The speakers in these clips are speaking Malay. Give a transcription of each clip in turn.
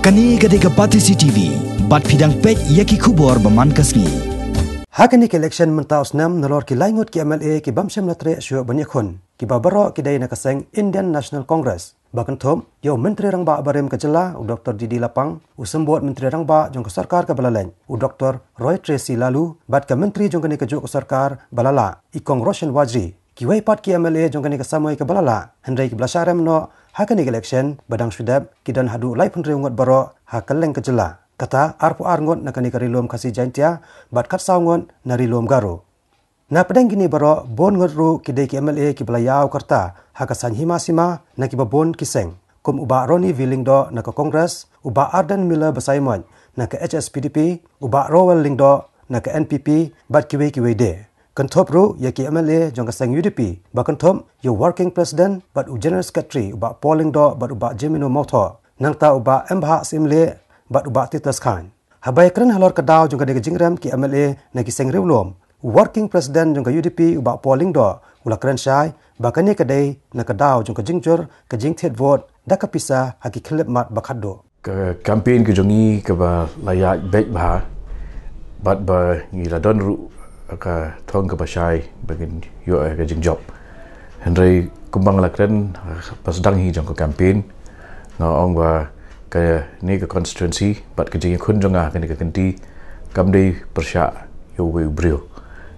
Kani gade ka Pati CTV, bat pidang pek yaki kubor baman kasni. Hakani ke election mentaus nam nalor ki laingot ki MLA ki bamsem latre syuk banyakhun ki babaro ki dai na Seng Indian National Congress. Bahkan thom yo menteri rang ba barem kejela u Dr. Didi Lapang u sembot menteri rang ba jong ke sarkar ke balaleng u Dr. Roy Tracy lalu bat ke menteri jong kani ke juk sarkar balala ikong Roshan Wajri ki wai pat ki MLA jong kani ke samoi ke balala hendrai ki blasarem no hakani ke election badang sudab ki dan hadu lai pun reungot baro hakaleng kejela kata arpu arngot na kani karilom kasi jantia bat kat saungot na rilom garo na pedang gini baro bon ngodru ki dei ki MLA ki belayau karta hakasan himasima na ki babon ki Seng kum uba Roni Vilingdo na ke Kongres uba Arden Miller Basaimon na ke HSPDP uba Rowell Lingdo na ke NPP bat kiwe de kentop ru ya ki MLA jong ke Seng UDP ba kentom yo working president bat u general secretary uba Paulingdo bat uba Jemino Moto nang ta uba Mbha Simle bat uba Titus Khan habai kren halor kedau jong ke Jingrem ki MLA na ki Seng Riew working president jong ke UDP uba Paulingdo ula kren syai bakani kedai na kedau jong ke jingjur ke jingthet vote da ke Pisa haki klip mat bakado ke campaign ke jongi ke ba layak baik bah bat ba ngila don ru ka thong ke syai bagin yo ke jingjob hendrai kumbang la kren pasdang hi jong ke campaign ngaong ba ke ni ke constituency bat ke jing khun jonga ke ni ke kenti kamdei persya yo we Riew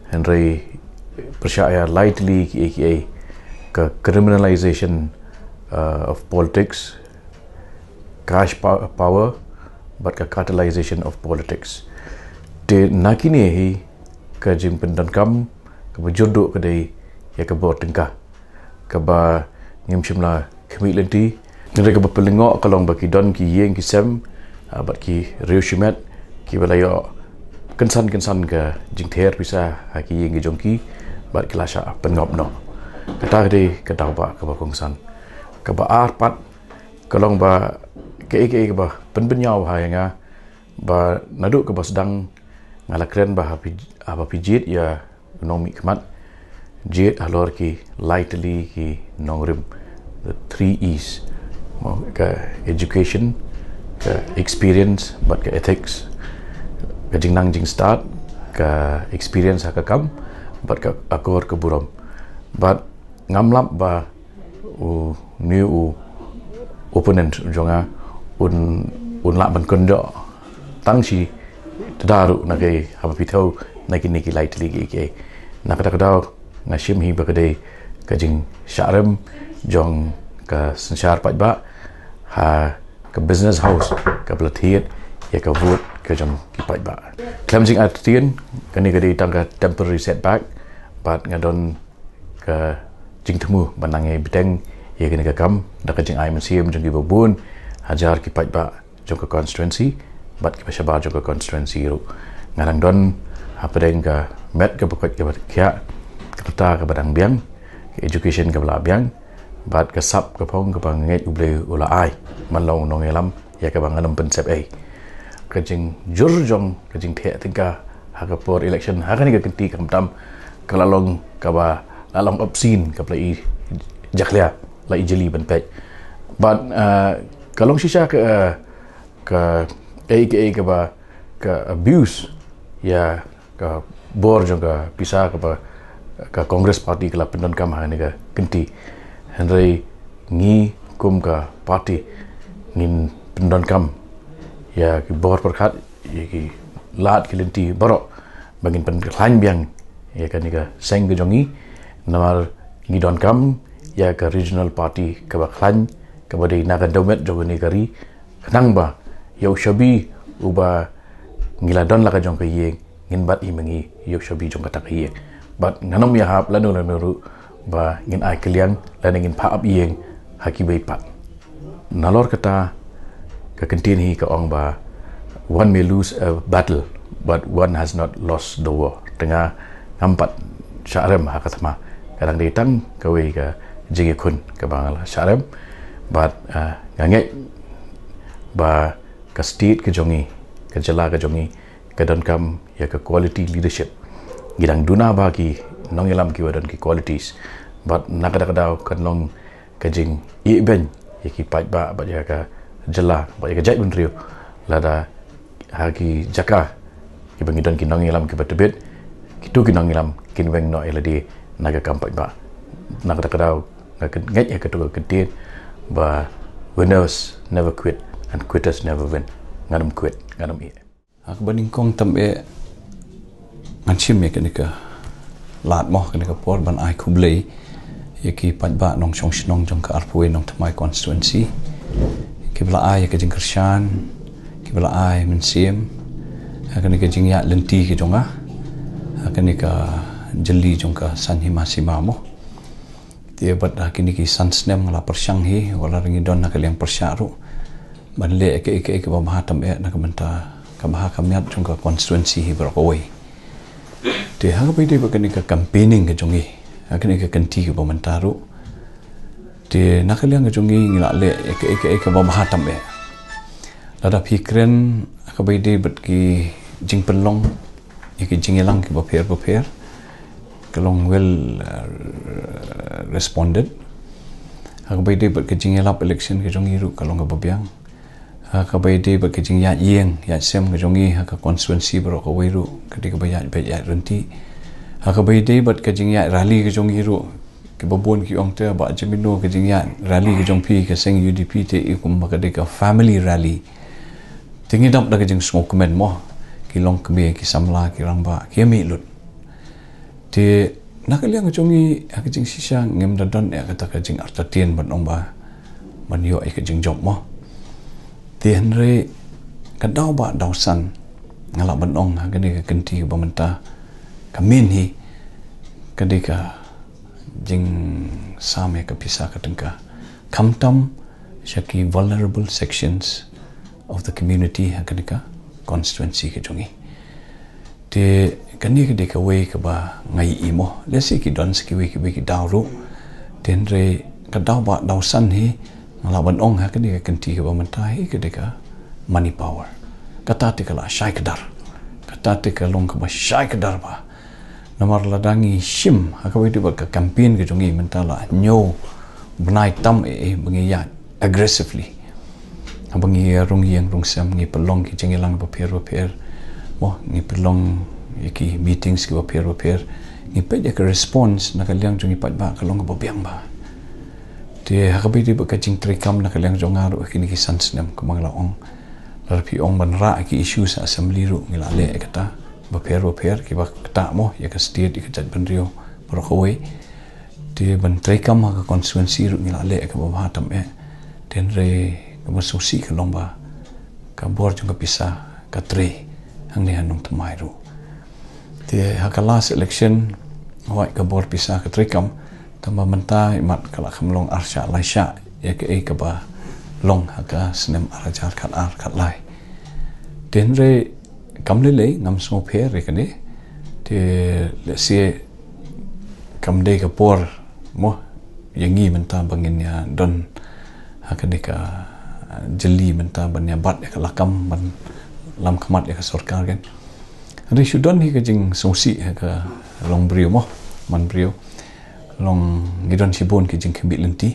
hendrai persya lightly aka ke criminalization of politics, cash power, but ke catalyzation of politics. De nakini hi ke jing pendan kam ke bejodok ke dei ya ke bor tengkah ke ba ngim shimla khmi lenti ngre ke pelengok kalong baki don ki yeng ki sem bat ki Riew shimet ki balayo kensan ke jing ther bisa ki yeng ki jongki bat ki lasha pengop no kata de ke tau ba ke kongsan ke ba arpat kalong ba ke ba penbenyau ha nga ba naduk ke ba sedang ngala kren ba apa pijit ya nomi kemat jit halor ki lightly ki nongrim the 3 E's ke education ke experience but ke ethics ke jingnang jing start ke experience ha kam but ke akor ke burom but ngamlap ba new opponent jonga un lak ban kondo tangsi tadaru na ke apa pitau na ki niki lightly ke na kata kadau na shim hi ba kade ka jing sharem jong ka sanchar pat ba ha ke business house ka plathiet ya ka vote ka jong ki pat ba cleansing atien kani kade tangka temporary setback but ngadon ka jing temu banangai bedeng ya kini ka kam da ka jing ai museum jong ki babun hajar ki pat ba jong ka constituency bat ki pasaba jong ka constituency ru ngarang don apa deng ka met ka bakot ka kya kata ka badang biang education ka bala biang bat ka sap ka phong ka bangai uble ula ai manlong nong elam ya ka banganam pensep ai ka jing jur jong ka jing the tingka ha ka por election ha ka ni ka kenti kam tam kalalong ka ba lalong obscene ka play jaklia la ijeli ban pej but kalong shisha ka aka ka ba ka abuse ya ka bor jong ka Pisa ka ba ka Congress party ka la pendon kam ha ni ka kenti hendrai ngi kum ka party ngin pendon kam ya ki bor perkhat ya ki lat ki lenti borok bangin pen klan biang ya ka ni ka Seng ke jongi namar ngi don kam ya ke regional party ke baklan ke badai naga domet jogo ni kari kenang ba yau shabi uba ngila don la ka jong ke yeng ngin bat i mengi yau shabi jong kata ke yeng bat nganom ya hap lanu ba ngin ai keliang lan ngin pa up yeng haki bai pat nalor kata ke kentin hi ke ong ba one may lose a battle but one has not lost the war tengah ngampat syarem ha katama kadang datang kawe ke jingi kun ke bangala syarem but nganget ba ke state ke jongi ke jela ke jongi ke don kam ya ke quality leadership gidang duna bagi nong ilam ki wadon ki qualities but nakada-kada kan long ke jing i ben ya ki pat ba ya ka jela ba ya jai bun Riew lada hagi jaka ki bangidon ki nong ilam ki batebet ki tu ki nong ilam kin weng no eladi naga kampai ba naga kadau naga ngai ya ketu kedit ba winners never quit and quitters never win ngadam quit ngadam i ak baning kong tam e anchim me kenika lat mo kenika por ban ai kublei yaki padba nong chong shnong jong ka arpwe nong tmai constituency kibla ai ka jingkershan kibla ai mensiem kenika jingya lenti ke jonga kenika jeli jong ka sanhima simamo dia bat kenika sansnem ngala persyang hi wala ringi don nak liang persyaru ban le ke bahatam e nak menta ka baha kamyat jong ka constituency hi berkoi te ha ka pide kenika campaigning ke jongi kenika kenti ke bamentaru te nak liang ke jongi ngila le ke bahatam e lada pikren ka pide bat ki jingpelong ki jingelang ki baper kalong well responded hakabai de bat kajing elap election ke jongi ru kalong ka babyang hakabai de bat kajing ya yeng ya sem ke jongi haka constituency bro ka weiru ketika bayat renti hakabai de bat kajing ya rally ke jongi ru ke babon ki ong te ba jemino kajing ya rally ke jong pi ke Seng UDP te ikum ka family rally tingi dap da kajing smokemen mo ki long keme ki samla ki rangba ki mi lut te nakaliang jongi akajing sisa ngem dadon ya kata kajing artatien ban ongba man yo akajing job mo te henre kadau ba dausan ngala ban ong hagane ka kenti ba menta kamin hi kadika jing same ka Pisa ka tengka kamtam shaki vulnerable sections of the community hagane constituency ke jongi te kani ke deka we ke ba ngai imo lesi ki don ski we ki dawru tenre ka daw ba daw san hi ngala ban ong ha kani ke kanti ke ba mentai ke deka money power kata te kala shai kedar kata te kalong ke ba shai kedar ba namar ladangi shim ha ka we ba ka campaign ke jongi mentala nyo benai tam bengiyat aggressively abangi rung yang rung sam ngi pelong ki jengelang ba per mo ngi pelong yaki meetings ki waper ni pe ka response nakaliang jongi pat ba kalong ba biang ba te hakabi di ba kaching trikam nakaliang jongaru kini ki sansnem kumang laong larpi ong ban ra ki issue sa assembly ru ngila le kata waper ki ba kata mo ya ka state ki jat ban Riew berkoi te ban trikam ka constituency ru ngila le ka ba hatam ten re ka masusi kalong ba ka bor jong ka Pisa ka tre hang ni hanong tmai ru te haka last election hoi ka bor Pisa ka trikam tamba menta mat kala khamlong arsha laisha ya ka ba long haka snem arajar khat lai ten re kamlele ngam so phe re kane te le se kamde ka por mo yangi menta bangin ya don haka de ka jeli menta ban ya bat ka lakam ban lam khamat ya ka sarkar kan Hari sudan hi kajing songsi ka long Riew mo man Riew long ngidon sibon kajing kembit lenti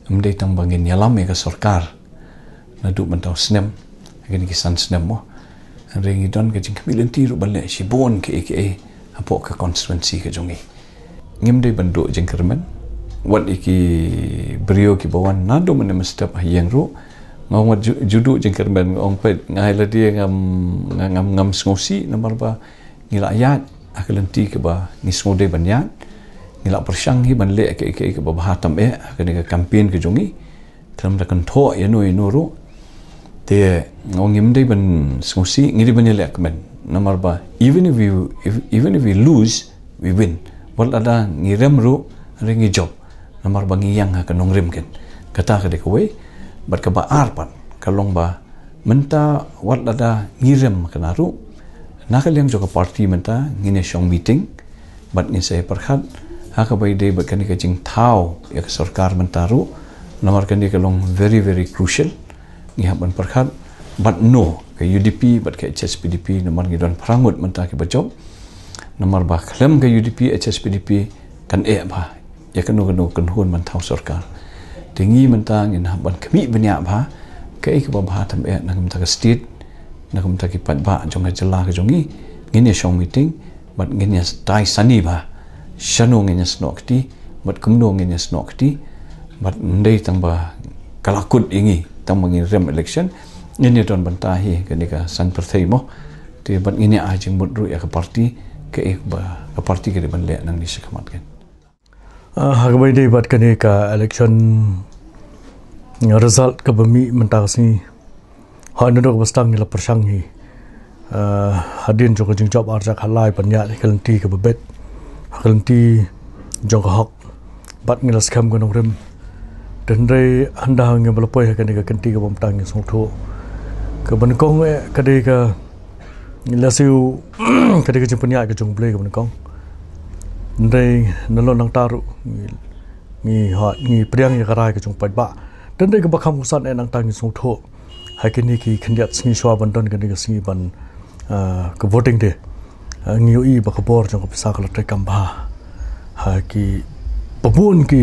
amdai tang bangin yalam ka sarkar nadu mentau snem kini kisan snem mo hari ngidon kajing kembit lenti ru balle sibon ke apo ka constituency ka jongi ngimdai bandu Jingrem wat iki Riew ki bawan nadu men mestap hayang ru ngong judu Jingrem ong pe ngai la dia ngam ngosi nomor ba ngila ayat akalenti ke ba ni smode banyan ngila persyang hi ban le ke ba hatam ka campaign ke jongi tram da kan tho ya no ru te ngong ngimdei ban ngosi ngiri ban le akmen nomor ba even if we lose we win wal ada ngirem ru ringi job nomor ba ngiyang ha kanong rim ken kata ka de ko we bat ka ba arpan kalong ba menta wat ada ngirem kanaru nakaliang joka party menta ngine shong meeting bat ni saya perkhat ha ka bai de bat kani ka jing thau ya ka sarkar mentaru nomor kan di kalong very crucial ni haban perkhat bat no ka UDP bat ka HSPDP nomor ngidon prangut menta ki bajob nomor ba klem ka UDP HSPDP kan ba ya kanu kan hun man thau sarkar tingi mentang in haban kami banyak ba ke ik ba bha tham e nagam ta state nagam ta ki pat ba jong jala ke jongi ngin shong meeting but ngin tai sani ba shano ngin snokti but kumno ngin snokti but ndai tang ba kalakut ingi tang mangin rem election ngin don banta hi kanika san perthai mo te but ngin a jing mut ru ya ka party ke ek ba ka party ke ban le nang ni sikamat kan hagbai dei bat kanika election result ka bami mentasi hanudok bastang ni la persang hi hadin jong jing job arja khalai panya kalanti ka babet kalanti jong hok bat ngila skam gonong rem dan dei anda nge balapoi ka ni ka kanti ka bamtang ni songtho ka ban kong e ka dei ka la siu ka dei ka jing panya ka jong ble ka ban kong dei nalo nang taru ni ha ni priang ya karai ka jong pat ba dan dei ka bakham kusan e nang tang ni songtho hai ki ni ki khandiat singi shwa ban don ka ni ka singi ban ka voting de ngiu i ba khabor jong ka pisa kala tre kam ba ha ki pabun ki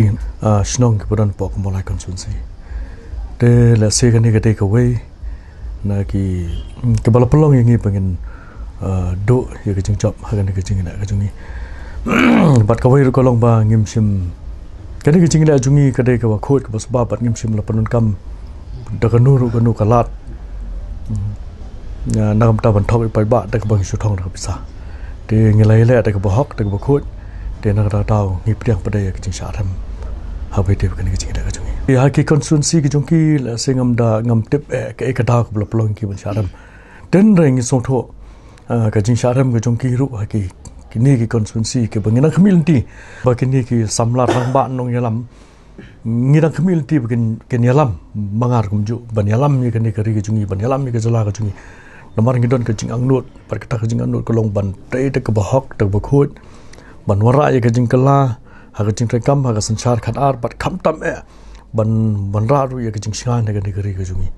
snong ki budan pok molai constituency de la se ka ni ka take away na ki ke bala pelong yang ngi pengen do ya ka jing job ha ka ni ka jing na ka jungi bat ka wai ru kolong ba ngim sim ka ni ka jing na jungi ka de ka ba khot ka bas ba bat ngim sim la panun kam da ka nu ru ka nu ka lat nagam ta ban thok pai ba da ka ba ki su thong da ka pisa de ngilai le da ka ba hok da ka ba khot de na da taw ngi priang pa de ka jing sha tham ha bai de ka ni ka jing da ka jungi ya ki constituency ki jong ki la sengam da ngam tip ka ka da ka bla plong ki ban sha tham den reng ni song tho ka jing sha tham ka jong ki ru ha ki ni ki constituency ke bangina community ba ki ni ki samla rang ba nong yalam ngirang community bakin ken yalam mangar kumju ban yalam ni kan ni kari ke jungi ban yalam ni ke jala ke jungi namar ngidon ke jing angnut par kata ke jing angnut kolong ban tei te ke bahok te bakhut ban wara ye ke jing kala ha ke jing rekam ha ke sanchar khat ar bat kham tam e ban ra ru ye ke jing shan ne ke ni kari ke jungi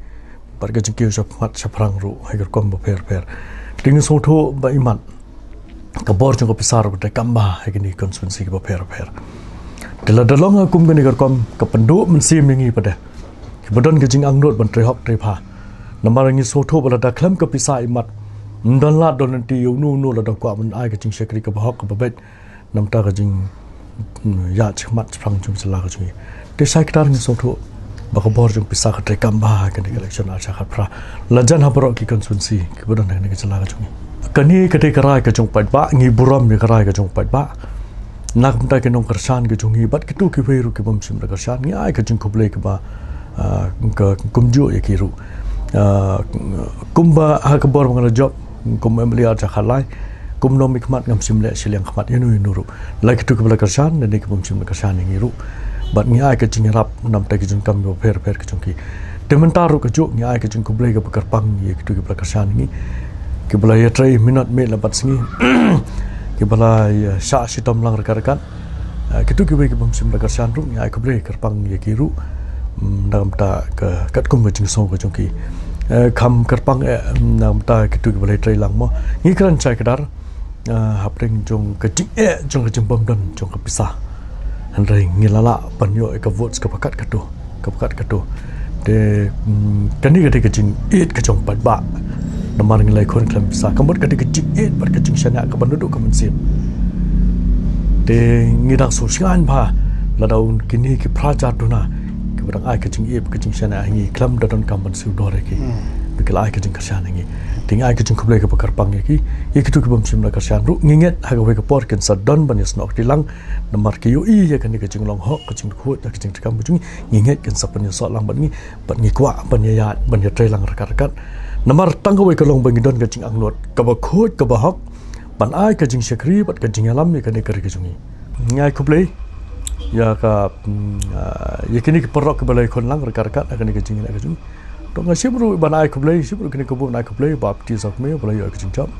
par ke jing ke sap mat saprang ru ha ke kom ba per ding so tho ba iman ka bor jong ko pisar te kam ba ha ke ni constituency ke ba per Dela dalong akum gani karkom ka pendu mensim ngi pada. Kibadon ke jing angnot ban trehok trepa. Namar ngi sotho bala da klam ka pisa imat. Ndan la don nanti yu nu la da kwa ban ai ka jing sekri ka bahok ka babet. Nam ta ka jing ya chmat prang chung sala ka jing. Te sai ktar ngi sotho ba ka bor jung pisa ka tre kam ba ka ni election a cha khat pra. Lajan ha baro ki constituency kibadon ngi ka sala ka jing. Kani ka te karai ka jung pat ba ngi buram mi karai ka jung pat ba. Nak mta ke nong kersan ke jungi bat kitu ki veru ke bom sim kersan ngi ai ka jing kuble ke ba ka kumju ye kiru kumba ha ka bor ngala job kum emlia cha khalai kum no mikmat ngam sim le silang khmat yenu nuru la kitu ke bla kersan ne ke bom sim kersan ngi ru bat ngi ai ka jing rap nam ta ke jing kam bo per ke jungi dementaru ke ju ngi ai ka jing kuble ke kerpang ye kitu ke bla kersan ngi ke bla ye trai minat me la bat singi ke bala sha sitom lang rekan kitu ki be bom sim la kersan ru ngi ai kuble kerpang ye kiru nam ta ka kat kum jing so ko jong ki kham kerpang nam ta kitu ki bala trai lang mo ngi kran chai kadar hapring jong ka jing jong bom don jong ka pisa han rai ngi lala panyo ka votes ka pakat katu de kani ga de jing it ka jong pat ba namar ngi lai khon klam pisa kamot ka de jing it par ka jing shana ka bandu ka mensim de ngi dak so shan ba la daun kini ki praja duna ki barang ai ka jing it ka jing shana ngi klam da don kam ban su dore ki bikal ai ka jing karshan ngi ting ai ka jing kuble ka pakar pang ki ye kitu ki bom sim la karshan ru nginget ha ga we ka por ken sa don ban yes nok tilang namar ki yu i ye kan ka jing long ho ka jing khu ka jing kam jing nginget ken sa pan so lang ban ngi kwa ban ya ban ya trai lang rakat namar tang we ka long ban don ka jing angnot ka ba khot ka ba hok ban ai ka jing shakri bat ka jing alam ye kan ka ri ka jungi ngai kuble ya ka ye kini ki porok ka balai khon lang rakat akan ka jing la ka jungi to nga sibru banai kuble sibru kini ko banai kuble bap ti sak me balai ka jing chap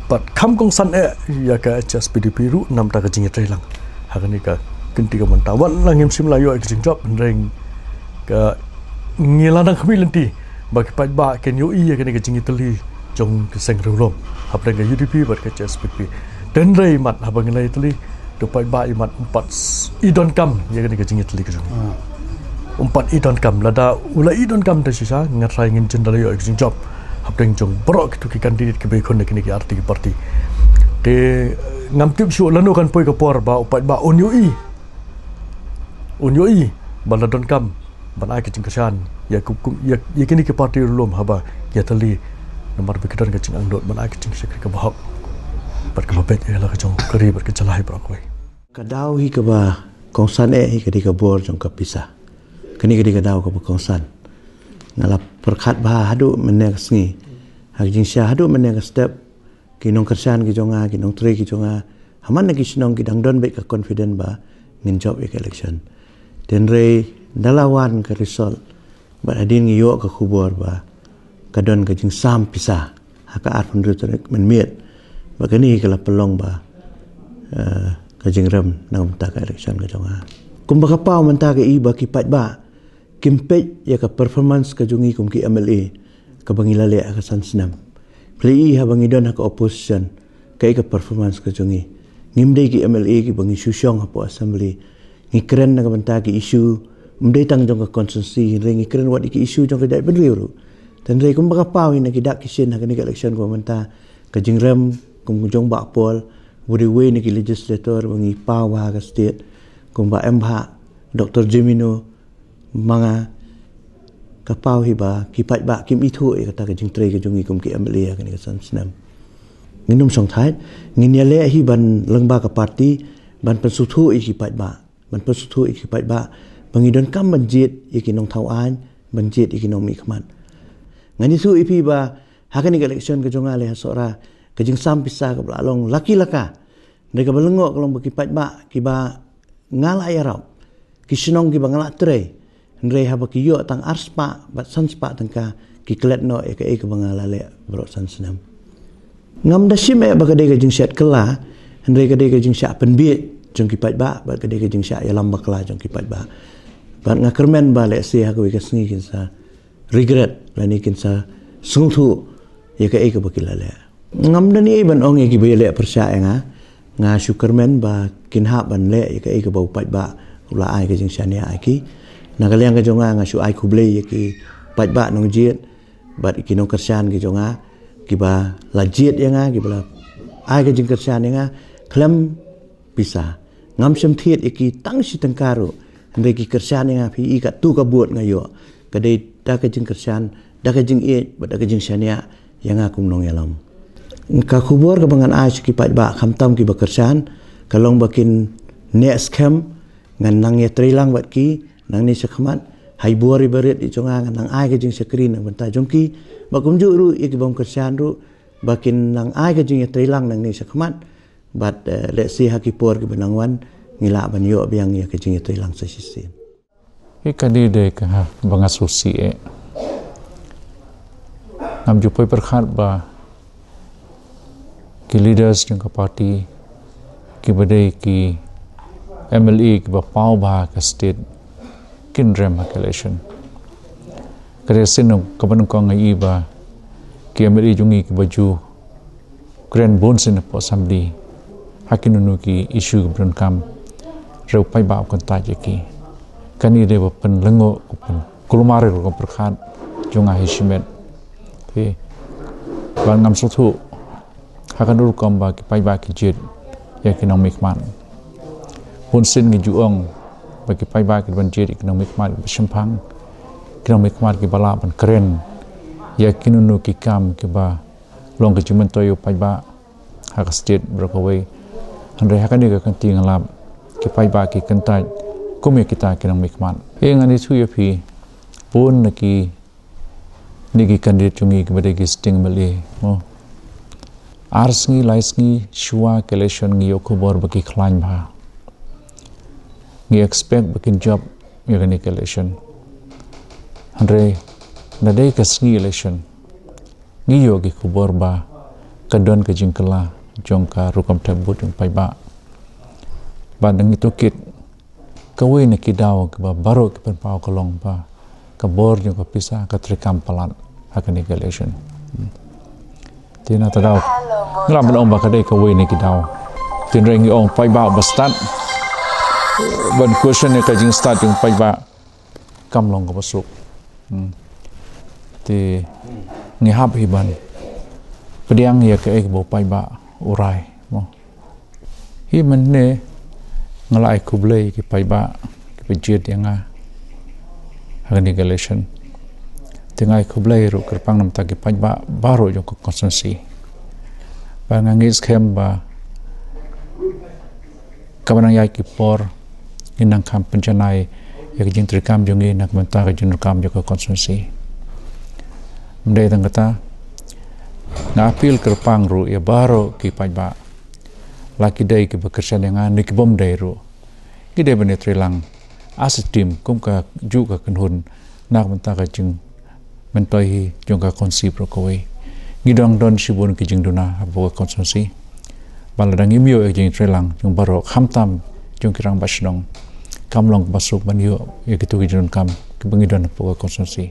but kam kong san ya ka HSPDP ru nam ta ka jing trai lang hakani ka kinti ka man tawan lang ngim sim la yo ka jing chap reng ka ngila nang khmi lenti ba ki pat ba ken yo i ka ni ka jing itali jong ka seng ru lom hapre ka UDP ba ka HSPDP den rei mat ha ba ngai itali to pat ba i mat pat i don kam ya ka ni ka jing itali ka jong umpat idon kam lada ula idon kam ta sisa ngatrai ngin jendala yo exing job hapdeng jong borok tu ki kandidat ke bekon ne kini ki arti ki parti te ngam tip shu lanu kan poi ka por ba upat ba unyui baladon kam ban ai ke jing kasan ya kini ki parti lum haba ya tali nomor bekidan ke jing angdot ban ai ke jing sekre ka bahok bat ka babet ya la ka jong kari bat ke chalai brokoi kadau hi ka ba kongsan hi ka di ka bor jong ka Pisa kini ka di ka dau ka ba kongsan ngala perkhat ba hadu meneng sngi hak jing sha hadu meneng step ki nong kersan ki jonga ki nong tre ki jonga haman ki sinong ki dangdon be ka confident ba ngin job election den re dalawan ka result ba adin ngi yo ka khubor ba kadon ka jing sam Pisa haka ar pun rutre men miet ba kani ka la pelong ba ka Jingrem nang ta ka election ka jonga kum ba ka pau man ta ka i ba ki pat ba kimpet ya ka performance ka jungi kum ki MLA ka bangila le ka sansnam play ha bangi don ka opposition ka performance ka jungi ngimdei ki MLA ki bangi shushong ha po assembly ngi kren na ka banta ki issue mdei tang jong ka constituency re ngi kren wat ki issue jong ka dai ben riu tan re kum ba ka pau ina ki dak ki sin ha ka ni ka election ko manta ka Jingrem kum jong ba pol budi we ni ki legislator bangi pau ha ka state kum ba MH Dr. Jimino mga kapau hiba kipat ba kim ithu e kata ka jing tre ka jungi kum ki MLA ka ni ka san snam nginum song thai ngin ya le hi ban lengba ka parti ban pensuthu i kipat ba ban pensuthu i kipat ba bangi don kam banjit i ki nong thau an banjit i ki nong mi khman ngani su ipi ba hakani ka election ka jonga le sora ka jing sam Pisa ka long laki laka ne ka balengo ka long kipat ba ki ba ngala ya rau ki sinong ki ba ngala tre Nrei haba ki yo tang arspa bat sanspa tangka ki klet no e ka bangala le bro sansnam ngam da sim e ba ka de ka jing set kala nrei ka de ka jing sha penbiet jong ki pat ba ka de ka jing sha ya lamba kala jong ki pat ba bat ngakermen ba le se ha ka wi ka sngi kin sa regret la ni kin sa sungthu ya ka ba ki la le ngam da ni ban ong e ki ba le persya nga syukermen ba kin ha ban le ya ka ba pat ba ula ai ka jing sha ni ai ki nakaliang ka jonga nga su ai kuble ki pat ba nong jiet bat ki nong kersan ki jonga ki ba la jiet ya nga ki ba ai ka jing kersan ya nga klem Pisa ngam sem thiet ki tang si tangkaru ndai ki kersan ya nga phi i ka tu ka buat nga yo ka dei da ka jing kersan da ka jing e ba da ka jing sania ya nga kum nong yalam ka khubor ka bangan ai ki pat ba kham tam ki ba kersan ka long bakin next camp ngan nang ye trilang bat ki nang ni sakhamat hai buari baret di jonga nang ai ka jing sakrin nang banta jongki ba kumju ru ik bom kersan ru bakin nang ai ka jing trilang nang ni sakhamat but let's see hakipor ki benangwan ngila ban yo biang ya ka jing trilang sa sisin kadi de ka bangasusi e ngam ju poi perkhat ba ki leaders jong ka party ki badai ki MLA ki ba pau ba ka state Jingrem election kare sinong kabanong ko nga iba ki MLA jungi ki baju grand bonsin po assembly hakinunu ki issue bron kam rew pai ba kon ta ki kani de pen lengo pen kulumare ko perkhat junga hisimet ki ban ngam suthu hakanur kom ba ki pai ba ki jit ya economic man bonsin ngi juong bagi pai ba ki banjir economic mat bersampang economic mat ki bala ban keren ya kinunu ki kam ki ba long ki jumen toyo pai ba hak state brokaway andre hakani ka kan ting lab ki pai ba ki kanta kumya kita economic mat e ngani chu ye phi pun ki nigi candidate jungi ki bade ki sting mali mo arsngi laisngi shua election ngi okobor baki khlain ba ngi expect bakin job yagani election andre na dei ka sngi election ngi yogi kubor ba kadon ka jingkala jongka rukam tabut yung pai ba dang itu kit kawai na kidaw ka ba baro ka panpaw kalong ba ka bor yung ka Pisa ka trikam palan hakani election tina tadaw nglam ban om ba ka dei kawai na kidaw tin rengi ong pai ba bastat ban question ni ka jing start yung pai ba kamlong ko pasuk ti ngihap hiban pediang ya ke bo pai ba urai mo hi man ne ngalai kublei ki pai ba ki pejit yang agni galation tingai kublei ru kerpang nam ta ki pai ba baro jo ko konsensi ba ngangis kem ba kabanang yai ki por inang kam penjanai ya ki jing trikam jongi nak menta ka jun kam jo ko konsensi mdai tang kata ngapil kerpang ru ya baro ki pai ba laki dai ki bekerja dengan ni ki bom dai ru ki dai bene trilang asitim kum ka ju ka kenhun nak menta ka jing mentoi jong ka konsi pro ko we ngidong don sibun ki jing duna bo ka konsensi baladang imyo e jing trilang jong baro khamtam jong kirang basnong kamlong basuk ban yo e ki tu ki jun kam ki bangidon bo ka konsensi